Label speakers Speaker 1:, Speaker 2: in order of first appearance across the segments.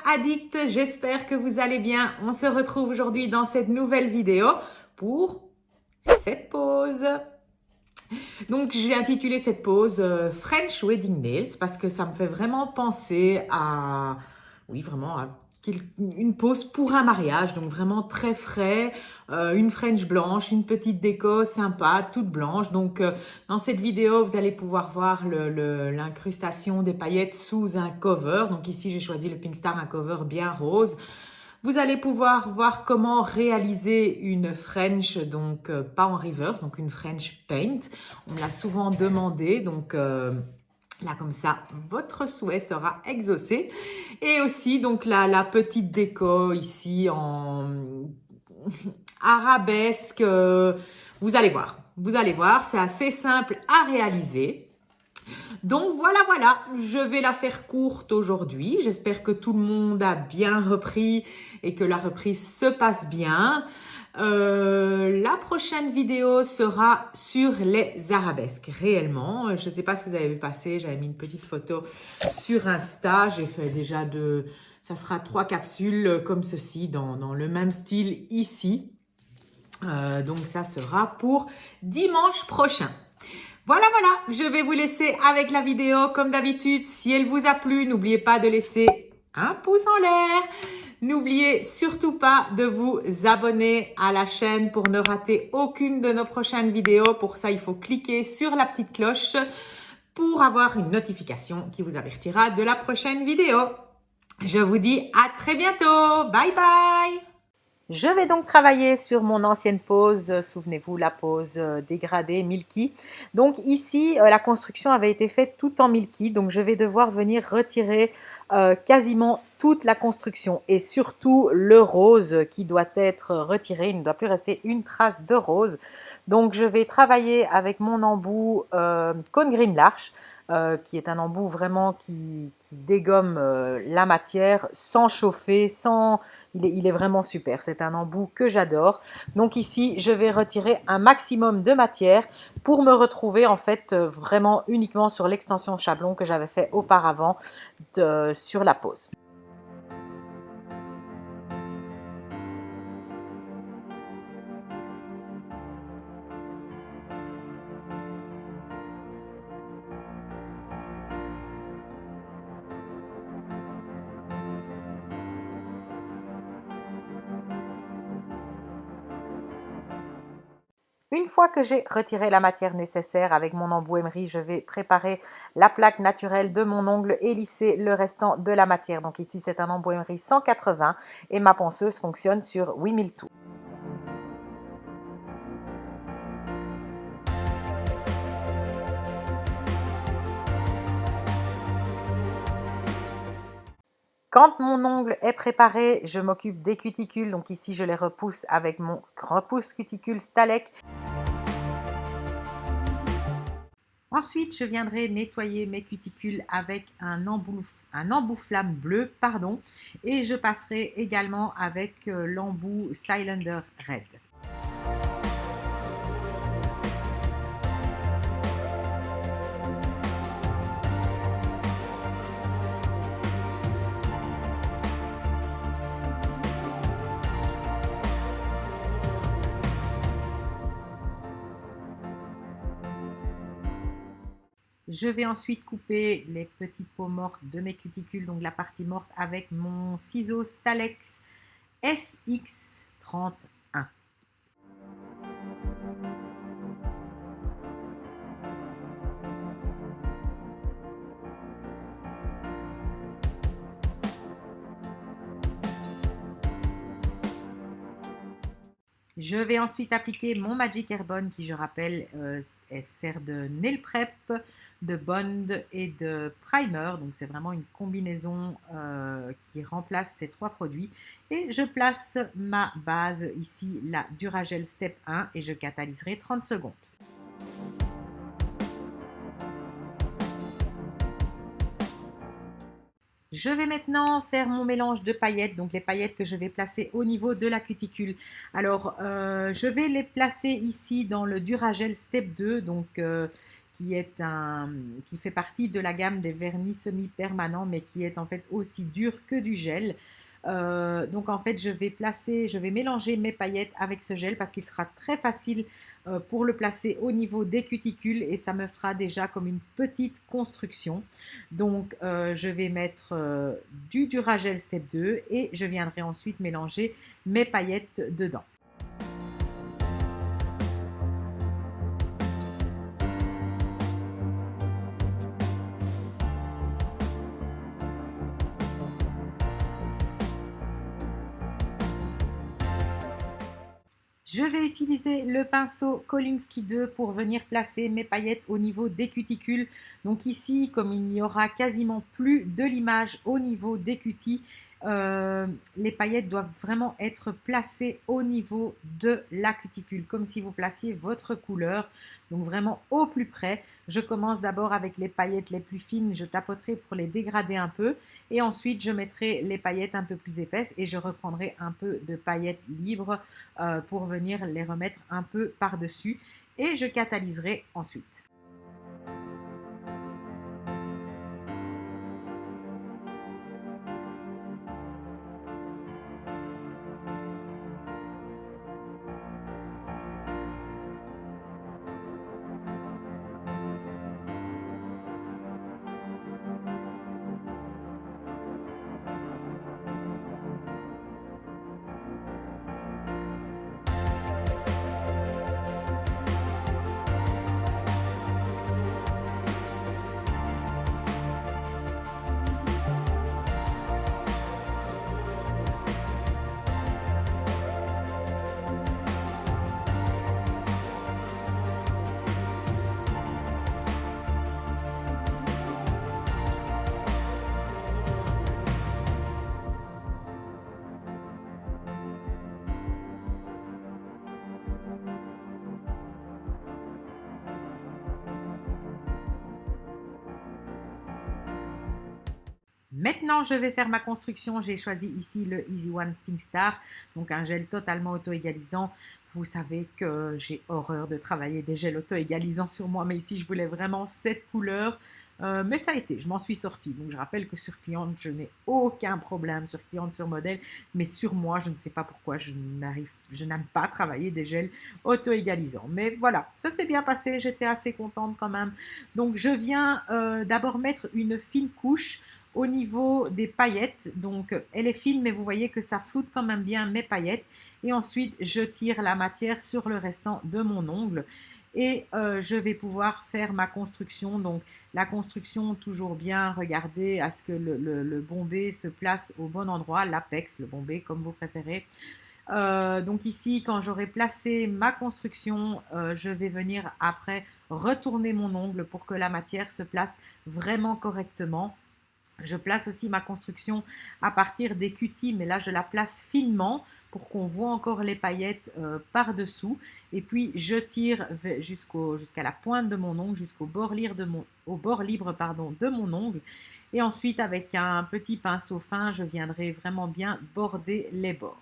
Speaker 1: addicts, j'espère que vous allez bien. On se retrouve aujourd'hui dans cette nouvelle vidéo pour cette pause. Donc j'ai intitulé cette pause French Wedding Nails parce que ça me fait vraiment penser à, oui vraiment à une pause pour un mariage, donc vraiment très frais, une French blanche, une petite déco sympa, toute blanche. Donc dans cette vidéo, vous allez pouvoir voir l'incrustation des paillettes sous un cover. Donc ici, j'ai choisi le Pink Star, un cover bien rose. Vous allez pouvoir voir comment réaliser une French, donc pas en reverse, donc une French paint. On me l'a souvent demandé, donc là, comme ça, votre souhait sera exaucé. Et aussi, donc, la petite déco ici en arabesque. Vous allez voir, c'est assez simple à réaliser. Donc voilà, je vais la faire courte aujourd'hui. J'espère que tout le monde a bien repris et que la reprise se passe bien. La prochaine vidéo sera sur les arabesques, réellement. Je ne sais pas si vous avez vu passer, j'avais mis une petite photo sur Insta. J'ai fait déjà ça sera 3 capsules comme ceci, dans le même style ici. Donc ça sera pour dimanche prochain. Voilà, je vais vous laisser avec la vidéo comme d'habitude. Si elle vous a plu, n'oubliez pas de laisser un pouce en l'air. N'oubliez surtout pas de vous abonner à la chaîne pour ne rater aucune de nos prochaines vidéos. Pour ça, il faut cliquer sur la petite cloche pour avoir une notification qui vous avertira de la prochaine vidéo. Je vous dis à très bientôt. Bye bye. Je vais donc travailler sur mon ancienne pose, souvenez-vous, la pose dégradée Milky. Donc ici, la construction avait été faite tout en Milky, donc je vais devoir venir retirer quasiment toute la construction et surtout le rose qui doit être retiré. Il ne doit plus rester une trace de rose. Donc je vais travailler avec mon embout Cône Green Larch. Qui est un embout vraiment qui dégomme la matière sans chauffer, il est vraiment super. C'est un embout que j'adore. Donc ici, je vais retirer un maximum de matière pour me retrouver en fait vraiment uniquement sur l'extension chablon que j'avais fait auparavant sur la pose. Une fois que j'ai retiré la matière nécessaire avec mon embout emery, je vais préparer la plaque naturelle de mon ongle et lisser le restant de la matière. Donc ici, c'est un embout emery 180 et ma ponceuse fonctionne sur 8000 tours. Quand mon ongle est préparé, je m'occupe des cuticules. Donc ici, je les repousse avec mon repousse cuticule Stalek. Ensuite, je viendrai nettoyer mes cuticules avec un embout flamme bleu, et je passerai également avec l'embout Cylinder Red. Je vais ensuite couper les petites peaux mortes de mes cuticules, donc la partie morte, avec mon ciseau Stalex SX31. Je vais ensuite appliquer mon Magic Airborne qui, je rappelle, sert de nail prep, de bond et de primer. Donc c'est vraiment une combinaison qui remplace ces 3 produits. Et je place ma base ici, la Duragel Step 1, et je catalyserai 30 secondes. Je vais maintenant faire mon mélange de paillettes, donc les paillettes que je vais placer au niveau de la cuticule. Alors, je vais les placer ici dans le Duragel Step 2, donc qui fait partie de la gamme des vernis semi-permanents, mais qui est en fait aussi dur que du gel. Donc en fait, je vais mélanger mes paillettes avec ce gel parce qu'il sera très facile pour le placer au niveau des cuticules et ça me fera déjà comme une petite construction. Donc je vais mettre du Duragel Step 2 et je viendrai ensuite mélanger mes paillettes dedans. Je vais utiliser le pinceau Kolinsky 2 pour venir placer mes paillettes au niveau des cuticules. Donc ici, comme il n'y aura quasiment plus de limage au niveau des cutis, les paillettes doivent vraiment être placées au niveau de la cuticule, comme si vous placiez votre couleur, donc vraiment au plus près. Je commence d'abord avec les paillettes les plus fines, je tapoterai pour les dégrader un peu et ensuite je mettrai les paillettes un peu plus épaisses et je reprendrai un peu de paillettes libres pour venir les remettre un peu par-dessus et je catalyserai ensuite. Maintenant, je vais faire ma construction. J'ai choisi ici le Easy One Pink Star, donc un gel totalement auto-égalisant. Vous savez que j'ai horreur de travailler des gels auto-égalisants sur moi, mais ici, je voulais vraiment cette couleur. Mais ça a été, je m'en suis sortie. Donc, je rappelle que sur cliente, je n'ai aucun problème sur cliente, sur modèle, mais sur moi, je ne sais pas pourquoi je n'aime pas travailler des gels auto-égalisants. Mais voilà, ça s'est bien passé, j'étais assez contente quand même. Donc, je viens d'abord mettre une fine couche au niveau des paillettes. Donc, elle est fine, mais vous voyez que ça floute quand même bien mes paillettes. Et ensuite, je tire la matière sur le restant de mon ongle. Et je vais pouvoir faire ma construction. Donc, la construction, toujours bien regarder à ce que le bombé se place au bon endroit, l'apex, le bombé, comme vous préférez. Donc ici, quand j'aurai placé ma construction, je vais venir après retourner mon ongle pour que la matière se place vraiment correctement. Je place aussi ma construction à partir des cutis, mais là je la place finement pour qu'on voit encore les paillettes par-dessous. Et puis je tire jusqu'à la pointe de mon ongle, jusqu'au bord libre de mon ongle. Et ensuite avec un petit pinceau fin, je viendrai vraiment bien border les bords.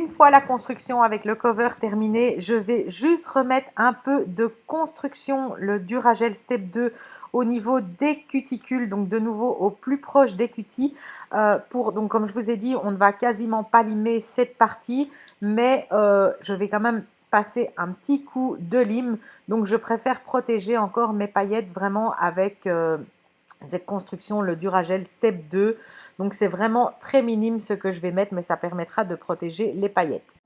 Speaker 1: Une fois la construction avec le cover terminé, je vais juste remettre un peu de construction, le Duragel Step 2 au niveau des cuticules, donc de nouveau au plus proche des cutis. Donc comme je vous ai dit, on ne va quasiment pas limer cette partie, mais je vais quand même passer un petit coup de lime. Donc je préfère protéger encore mes paillettes vraiment avec cette construction, le Duragel Step 2. Donc c'est vraiment très minime ce que je vais mettre, mais ça permettra de protéger les paillettes.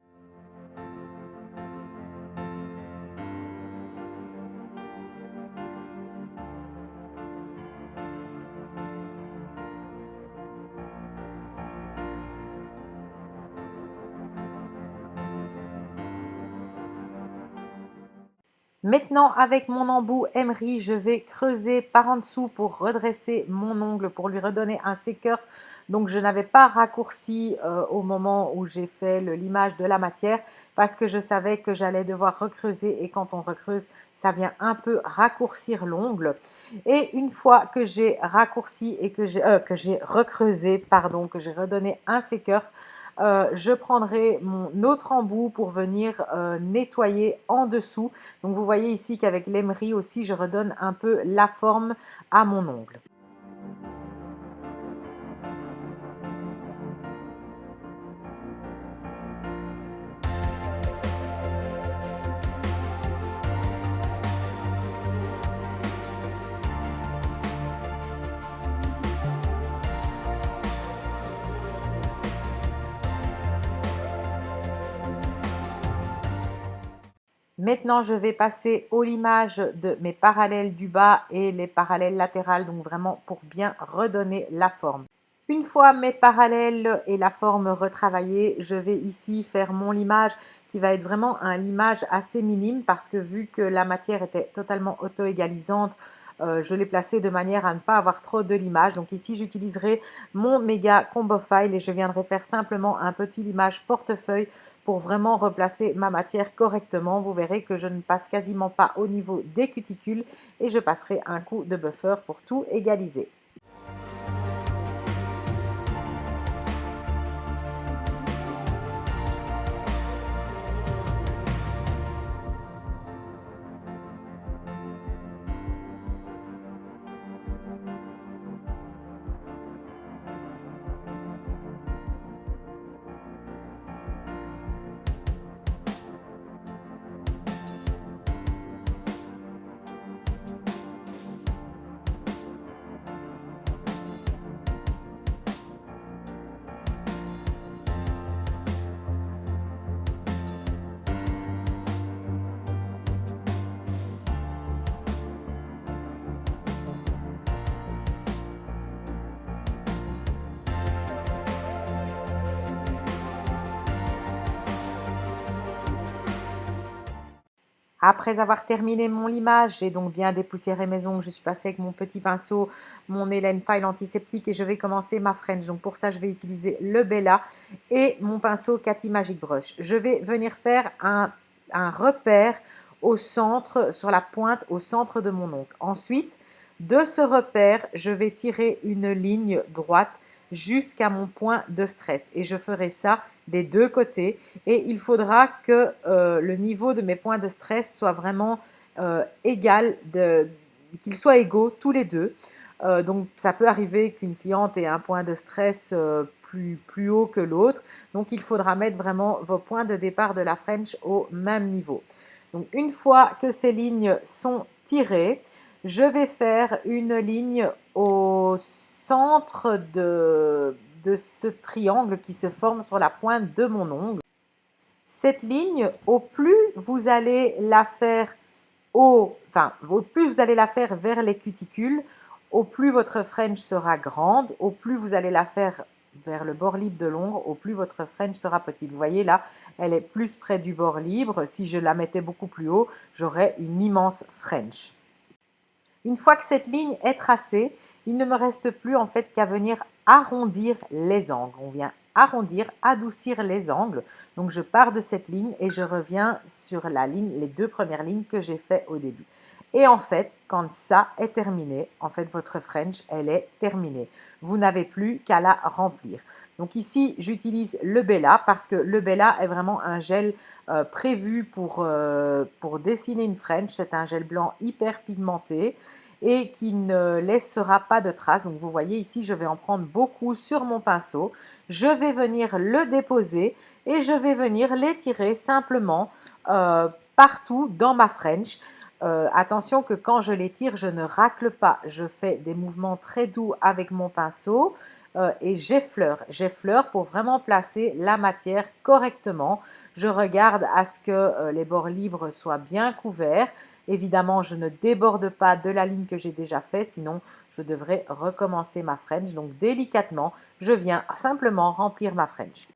Speaker 1: Maintenant, avec mon embout emery, je vais creuser par en dessous pour redresser mon ongle, pour lui redonner un C-curve. Donc, je n'avais pas raccourci au moment où j'ai fait le limage de la matière parce que je savais que j'allais devoir recreuser et quand on recreuse, ça vient un peu raccourcir l'ongle. Et une fois que j'ai raccourci et que j'ai recreusé, pardon, que j'ai redonné un C-curve, je prendrai mon autre embout pour venir nettoyer en dessous. Donc vous voyez ici qu'avec l'emery aussi, je redonne un peu la forme à mon ongle. Maintenant, je vais passer au limage de mes parallèles du bas et les parallèles latérales, donc vraiment pour bien redonner la forme. Une fois mes parallèles et la forme retravaillées, je vais ici faire mon limage qui va être vraiment un limage assez minime parce que vu que la matière était totalement auto-égalisante, je l'ai placé de manière à ne pas avoir trop de limage. Donc ici, j'utiliserai mon méga combo file et je viendrai faire simplement un petit limage portefeuille pour vraiment replacer ma matière correctement. Vous verrez que je ne passe quasiment pas au niveau des cuticules et je passerai un coup de buffer pour tout égaliser. Après avoir terminé mon limage, j'ai donc bien dépoussiéré mes ongles. Je suis passée avec mon petit pinceau, mon Hélène File antiseptique et je vais commencer ma French. Donc pour ça, je vais utiliser le Bella et mon pinceau Cathy Magic Brush. Je vais venir faire un repère au centre, sur la pointe, au centre de mon ongle. Ensuite, de ce repère, je vais tirer une ligne droite jusqu'à mon point de stress. Et je ferai ça des deux côtés. Et il faudra que le niveau de mes points de stress soit vraiment égal, qu'ils soient égaux tous les deux. Donc, ça peut arriver qu'une cliente ait un point de stress plus haut que l'autre. Donc, il faudra mettre vraiment vos points de départ de la French au même niveau. Donc, une fois que ces lignes sont tirées, je vais faire une ligne au centre de ce triangle qui se forme sur la pointe de mon ongle. Cette ligne, au plus vous allez la faire au plus vous allez la faire vers les cuticules, au plus votre French sera grande, au plus vous allez la faire vers le bord libre de l'ongle, au plus votre French sera petite. Vous voyez là, elle est plus près du bord libre. Si je la mettais beaucoup plus haut, j'aurais une immense French. Une fois que cette ligne est tracée, il ne me reste plus en fait qu'à venir arrondir les angles. On vient arrondir, adoucir les angles. Donc je pars de cette ligne et je reviens sur la ligne, les deux premières lignes que j'ai fait au début. Et en fait, quand ça est terminé, en fait, votre French, elle est terminée. Vous n'avez plus qu'à la remplir. Donc ici, j'utilise le Bella parce que le Bella est vraiment un gel prévu pour dessiner une French. C'est un gel blanc hyper pigmenté et qui ne laissera pas de traces. Donc vous voyez ici, je vais en prendre beaucoup sur mon pinceau. Je vais venir le déposer et je vais venir l'étirer simplement partout dans ma French. Attention que quand je l'étire, je ne racle pas. Je fais des mouvements très doux avec mon pinceau et j'effleure. J'effleure pour vraiment placer la matière correctement. Je regarde à ce que les bords libres soient bien couverts. Évidemment, je ne déborde pas de la ligne que j'ai déjà fait, sinon je devrais recommencer ma French. Donc délicatement, je viens simplement remplir ma French.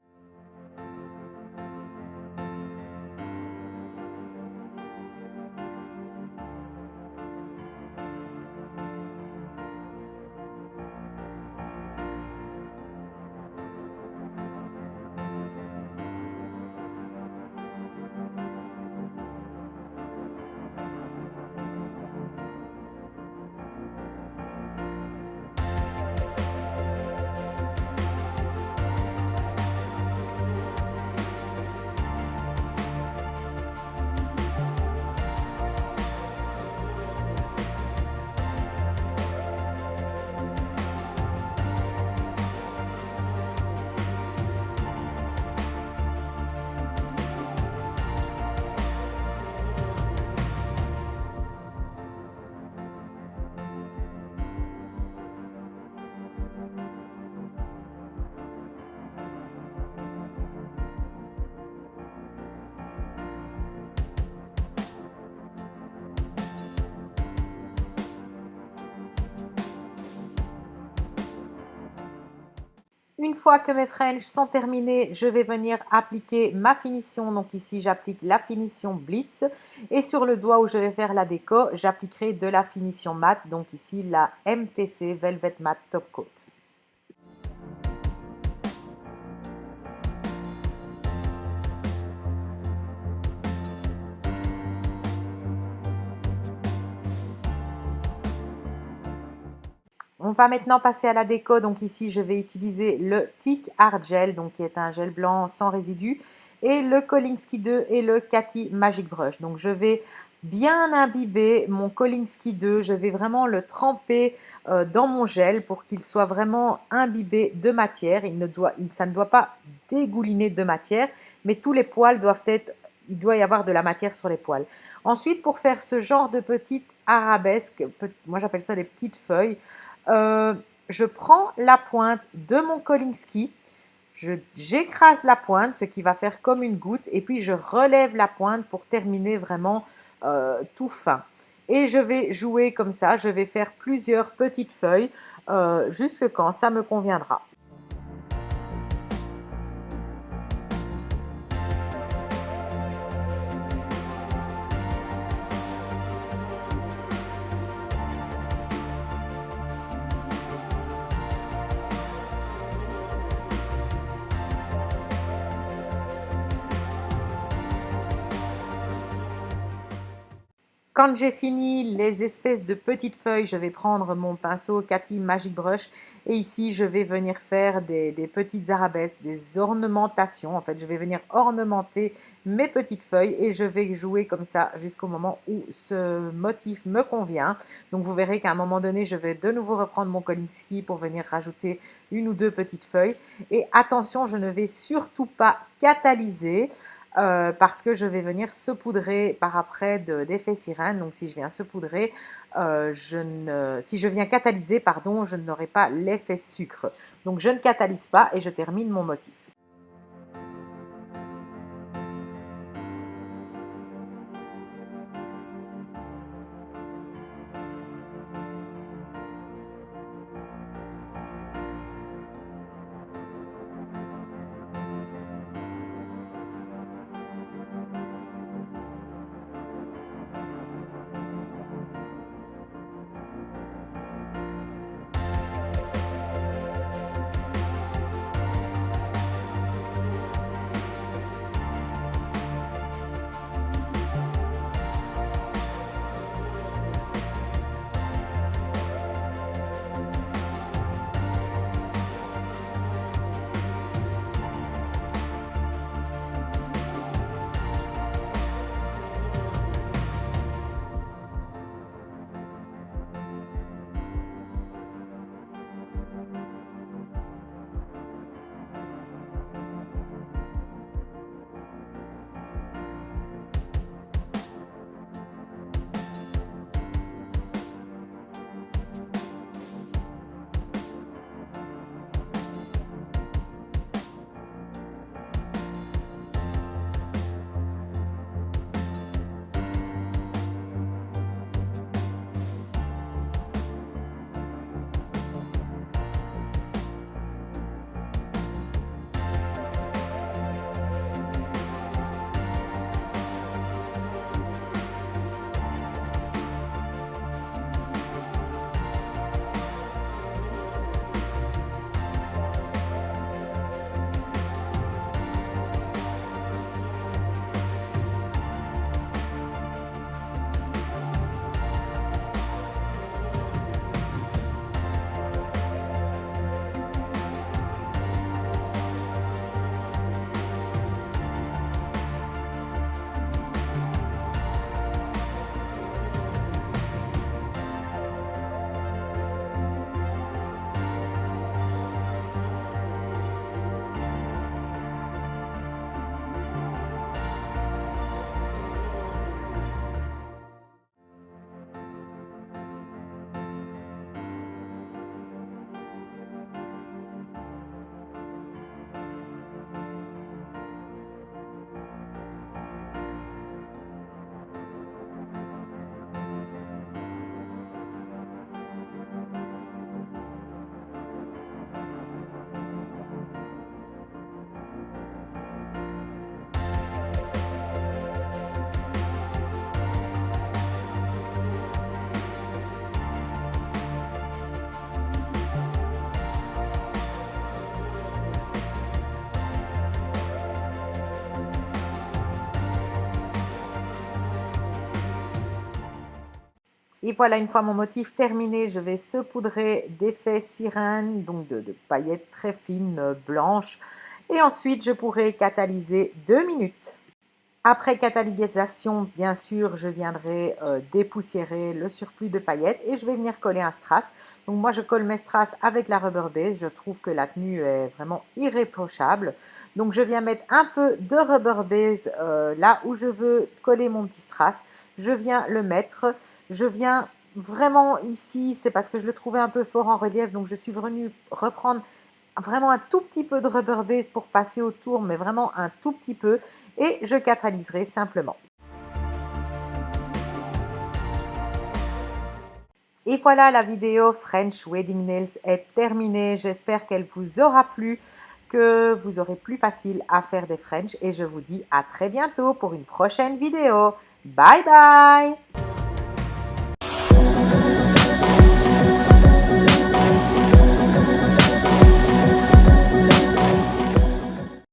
Speaker 1: Une fois que mes French sont terminés, je vais venir appliquer ma finition. Donc ici, j'applique la finition Blitz. Et sur le doigt où je vais faire la déco, j'appliquerai de la finition mat. Donc ici, la MTC Velvet Matte Top Coat. On va maintenant passer à la déco. Donc ici, je vais utiliser le Thick Art Gel, donc qui est un gel blanc sans résidus, et le Kolinsky 2 et le Cathy Magic Brush. Donc je vais bien imbiber mon Kolinsky 2. Je vais vraiment le tremper dans mon gel pour qu'il soit vraiment imbibé de matière. Ça ne doit pas dégouliner de matière, mais tous les poils doivent être... Il doit y avoir de la matière sur les poils. Ensuite, pour faire ce genre de petites arabesques, moi j'appelle ça des petites feuilles, je prends la pointe de mon Kolinsky, j'écrase la pointe, ce qui va faire comme une goutte, et puis je relève la pointe pour terminer vraiment tout fin. Et je vais jouer comme ça, je vais faire plusieurs petites feuilles jusque quand ça me conviendra. Quand j'ai fini les espèces de petites feuilles, je vais prendre mon pinceau Cathy Magic Brush et ici, je vais venir faire des petites arabesques, des ornementations. En fait, je vais venir ornementer mes petites feuilles et je vais jouer comme ça jusqu'au moment où ce motif me convient. Donc, vous verrez qu'à un moment donné, je vais de nouveau reprendre mon Kolinsky pour venir rajouter une ou deux petites feuilles. Et attention, je ne vais surtout pas catalyser. Parce que je vais venir saupoudrer par après d'effet sirène. Donc si je viens saupoudrer, si je viens catalyser, pardon, je n'aurai pas l'effet sucre. Donc je ne catalyse pas et je termine mon motif. Et voilà, une fois mon motif terminé, je vais saupoudrer d'effets sirène, donc de paillettes très fines, blanches. Et ensuite, je pourrai catalyser 2 minutes. Après catalysation, bien sûr, je viendrai dépoussiérer le surplus de paillettes et je vais venir coller un strass. Donc moi, je colle mes strass avec la rubber base. Je trouve que la tenue est vraiment irréprochable. Donc je viens mettre un peu de rubber base là où je veux coller mon petit strass. Je viens le mettre. Je viens vraiment ici, c'est parce que je le trouvais un peu fort en relief. Donc je suis venue reprendre vraiment un tout petit peu de rubber base pour passer autour, mais vraiment un tout petit peu, et je catalyserai simplement. Et voilà, la vidéo French Wedding Nails est terminée. J'espère qu'elle vous aura plu, que vous aurez plus facile à faire des French, et je vous dis à très bientôt pour une prochaine vidéo. Bye bye!